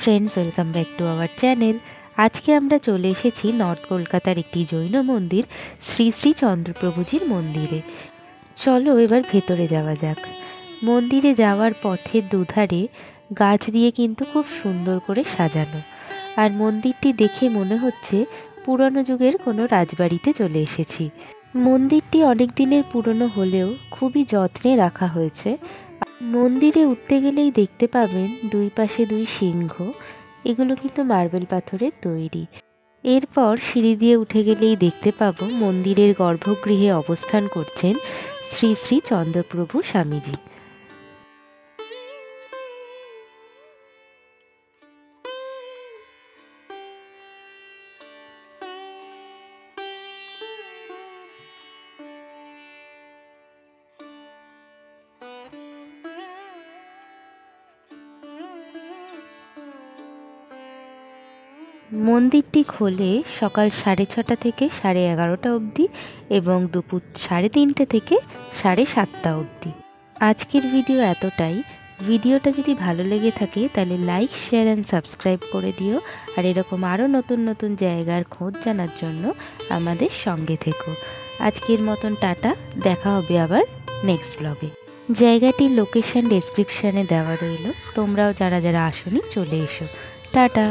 Friends, welcome back to our channel. আজকে আমরা চলে এসেছি নর্থ কলকাতার একটি জৈন মন্দির শ্রী শ্রী চন্দ্রপ্রভুজির মন্দিরে। চলো এবার ভেতরে যাওয়া যাক। মন্দিরে যাওয়ার পথের দুধারে গাছ দিয়ে কিন্তু খুব সুন্দর করে সাজানো, আর মন্দিরটি দেখে মনে হচ্ছে পুরনো যুগের কোনো রাজবাড়িতে চলে এসেছি। মন্দিরটি অনেক দিনের পুরনো হলেও খুবই যত্নে রাখা হয়েছে। মন্দিরে উঠতে গেলেই দেখতে পাবেন দুই পাশে দুই সিংহ, এগুলো কিন্তু মার্বেল পাথরের তৈরি। এরপর সিঁড়ি দিয়ে উঠে গেলেই দেখতে পাবো মন্দিরের গর্ভগৃহে অবস্থান করছেন শ্রী শ্রী চন্দ্রপ্রভু স্বামীজি। মন্দিরটি খোলে সকাল 6:30 থেকে 11:30 অবধি এবং দুপুর 3:30 থেকে 7:30 অবধি। আজকের ভিডিও এতটাই। ভিডিওটা যদি ভালো লেগে থাকে তাহলে লাইক, শেয়ার অ্যান্ড সাবস্ক্রাইব করে দিও। আর এরকম আরও নতুন নতুন জায়গার খোঁজ জানার জন্য আমাদের সঙ্গে থেকো। আজকের মতন টাটা, দেখা হবে আবার নেক্সট ব্লগে। জায়গাটির লোকেশন ডেসক্রিপশানে দেওয়া রইল, তোমরাও যারা যারা আসোনি চলে এসো। টাটা।